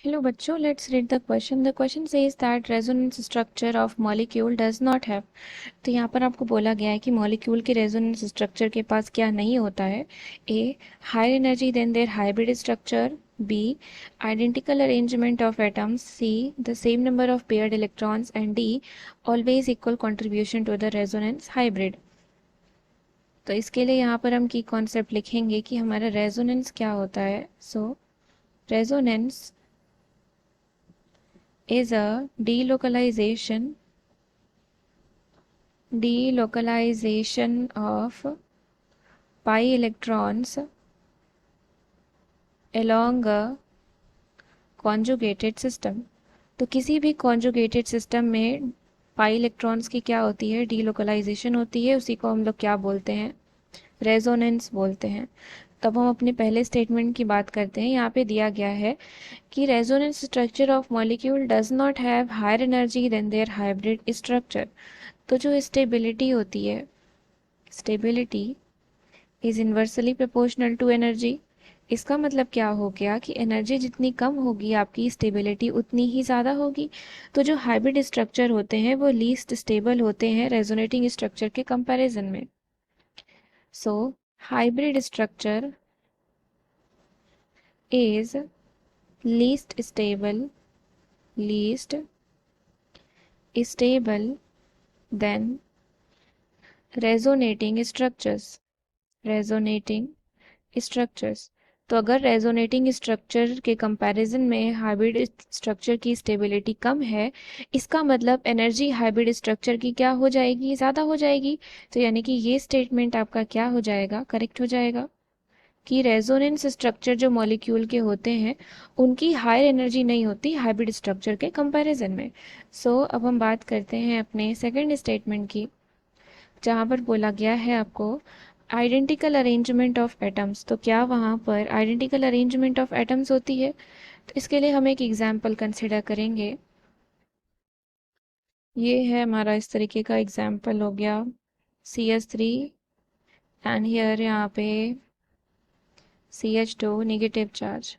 Hello बच्चों, let's read the question. The question says that resonance structure of molecule does not have. तो यहाँ पर आपको बोला गया है कि मॉलिक्यूल के रेजोनेंस स्ट्रक्चर के पास क्या नहीं होता है. A, higher energy than their hybrid structure. B, identical arrangement of atoms. C, the same number of paired electrons. And D, always equal contribution to the resonance hybrid. तो इसके लिए यहाँ पर हम की कॉन्सेप्ट लिखेंगे कि हमारा रेजोनेंस क्या होता है. सो resonance is a delocalization of pi electrons along a conjugated system. तो किसी भी conjugated system में पाई इलेक्ट्रॉन्स की क्या होती है, डीलोकलाइजेशन होती है. उसी को हम लोग क्या बोलते हैं, रेजोनेंस बोलते हैं. तब हम अपने पहले स्टेटमेंट की बात करते हैं. यहाँ पे दिया गया है कि resonance structure of molecule does not have higher energy than their hybrid structure. तो जो स्टेबिलिटी होती है, stability is inversely proportional to energy. इसका मतलब क्या हो गया कि एनर्जी जितनी कम होगी आपकी स्टेबिलिटी उतनी ही ज़्यादा होगी. तो जो हाइब्रिड स्ट्रक्चर होते हैं वो लीस्ट स्टेबल होते हैं रेजोनेटिंग स्ट्रक्चर के कंपैरिजन में. So hybrid structure is least stable than resonating structures. तो अगर रेजोनेटिंग स्ट्रक्चर के कंपैरिजन में हाइब्रिड स्ट्रक्चर की स्टेबिलिटी कम है, इसका मतलब एनर्जी हाइब्रिड स्ट्रक्चर की क्या हो जाएगी, ज़्यादा हो जाएगी. तो यानी कि ये स्टेटमेंट आपका क्या हो जाएगा, करेक्ट हो जाएगा कि रेजोनेंस स्ट्रक्चर जो मॉलिक्यूल के होते हैं उनकी हायर एनर्जी नहीं होती हाइब्रिड स्ट्रक्चर के कंपैरिजन में. सो अब हम बात करते हैं अपने सेकंड स्टेटमेंट की, जहाँ पर बोला गया है आपको आइडेंटिकल अरेंजमेंट ऑफ एटम्स. तो क्या वहाँ पर आइडेंटिकल अरेंजमेंट ऑफ एटम्स होती है. तो इसके लिए हम एक एग्जाम्पल कंसिडर करेंगे. ये है हमारा इस तरीके का एग्जाम्पल हो गया CH3 एंड हियर यहाँ पे CH2 नेगेटिव चार्ज.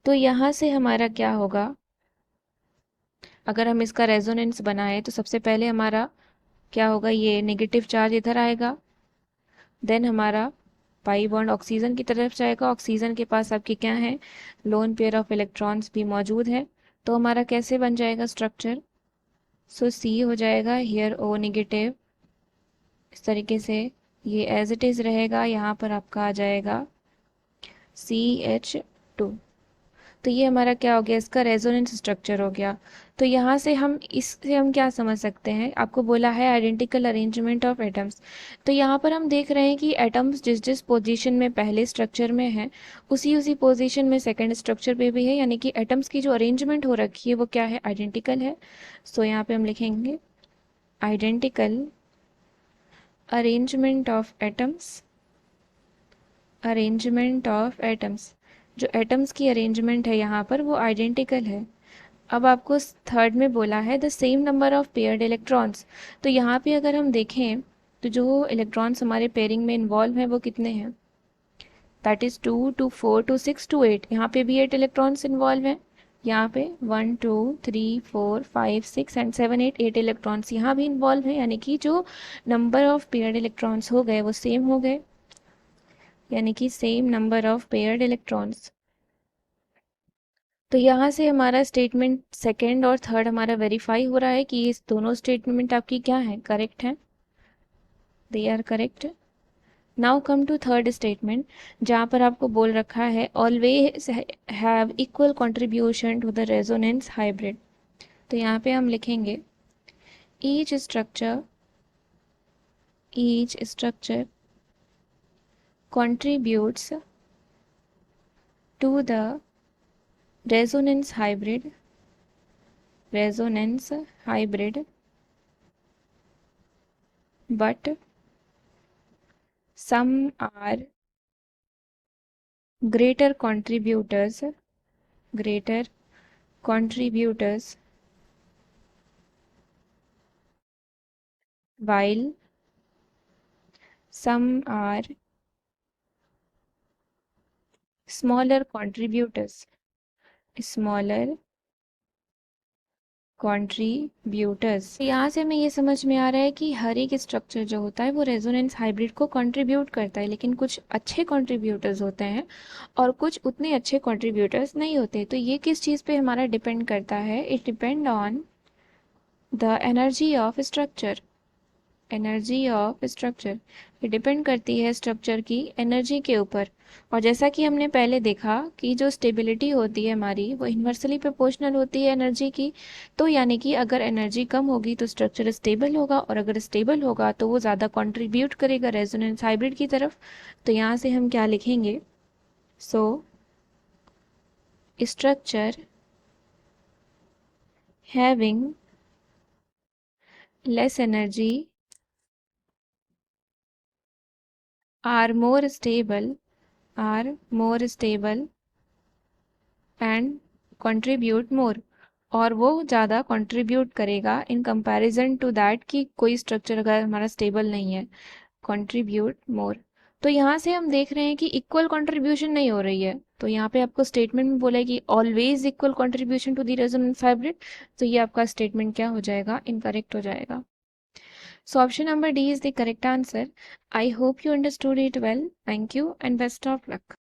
तो यहाँ से हमारा क्या होगा, अगर हम इसका रेजोनेंस बनाए तो सबसे पहले हमारा क्या होगा, ये नेगेटिव चार्ज इधर आएगा. देन हमारा पाई बॉन्ड ऑक्सीजन की तरफ जाएगा. ऑक्सीजन के पास आपके क्या है, लोन पेयर ऑफ इलेक्ट्रॉन्स भी मौजूद है. तो हमारा कैसे बन जाएगा स्ट्रक्चर, सो सी हो जाएगा हियर ओ नेगेटिव. इस तरीके से ये एज इट इज़ रहेगा. यहाँ पर आपका आ जाएगा CH2. तो ये हमारा क्या हो गया, इसका रेजोनेंस स्ट्रक्चर हो गया. तो यहाँ से हम इससे हम क्या समझ सकते हैं, आपको बोला है आइडेंटिकल अरेंजमेंट ऑफ एटम्स. तो यहाँ पर हम देख रहे हैं कि एटम्स जिस जिस पोजीशन में पहले स्ट्रक्चर में है उसी उसी पोजीशन में सेकंड स्ट्रक्चर पे भी है. यानी कि एटम्स की जो अरेंजमेंट हो रखी है वो क्या है, आइडेंटिकल है. सो यहाँ पे हम लिखेंगे आइडेंटिकल अरेंजमेंट ऑफ एटम्स. जो एटम्स की अरेंजमेंट है यहाँ पर वो आइडेंटिकल है. अब आपको थर्ड में बोला है the same number of paired electrons. तो यहाँ पे अगर हम देखें तो जो इलेक्ट्रॉन्स हमारे पेयरिंग में इन्वॉल्व हैं वो कितने हैं, दैट इज 2 2 4 2 6 2 8. यहाँ पे भी 8 इलेक्ट्रॉन्स इन्वॉल्व हैं. यहाँ पे 1 2 3 4 5 6 एंड 7 8 8 इलेक्ट्रॉन्स यहाँ भी इन्वॉल्व हैं. यानी कि जो नंबर ऑफ पेयर्ड इलेक्ट्रॉन्स हो गए वो सेम हो गए, यानी कि same number of paired electrons. तो यहाँ से हमारा स्टेटमेंट सेकंड और थर्ड हमारा वेरीफाई हो रहा है कि ये दोनों स्टेटमेंट आपकी क्या है, करेक्ट है, they are correct. Now come to third statement, जहाँ पर आपको बोल रखा है always have equal contribution to the resonance hybrid. तो यहाँ पे हम लिखेंगे each structure contributes to the resonance hybrid, but some are greater contributors while some are smaller contributors. Smaller contributors. यहाँ से हमें ये समझ में आ रहा है कि हर एक स्ट्रक्चर जो होता है वो रेजोनेंस हाइब्रिड को कंट्रीब्यूट करता है, लेकिन कुछ अच्छे कंट्रीब्यूटर्स होते हैं और कुछ उतने अच्छे कंट्रीब्यूटर्स नहीं होते। तो ये किस चीज़ पे हमारा डिपेंड करता है? It depend on the energy of structure. Energy of structure, ये डिपेंड करती है स्ट्रक्चर की एनर्जी के ऊपर। और जैसा कि हमने पहले देखा कि जो स्टेबिलिटी होती है हमारी वो इन्वर्सली प्रोपोर्शनल होती है एनर्जी की। तो यानी कि अगर एनर्जी कम होगी तो स्ट्रक्चर स्टेबल होगा, और अगर स्टेबल होगा तो वो ज़्यादा कंट्रीब्यूट करेगा रेजोनेंस हाइब्रिड की तरफ। तो यहाँ से हम क्या लिखेंगे? So structure having less energy are more stable and contribute मोर, और वो ज़्यादा कंट्रीब्यूट करेगा इन कंपैरिजन टू दैट कि कोई स्ट्रक्चर अगर हमारा स्टेबल नहीं है। कंट्रीब्यूट मोर। तो यहाँ से हम देख रहे हैं कि इक्वल कंट्रीब्यूशन नहीं हो रही है। तो यहाँ पे आपको स्टेटमेंट में बोला है कि always equal contribution to the resonance hybrid. तो ये आपका स्टेटमेंट क्या हो जाएगा? इनकरेक्ट हो जाएगा। So option number D is the correct answer. I hope you understood it well. Thank you and best of luck.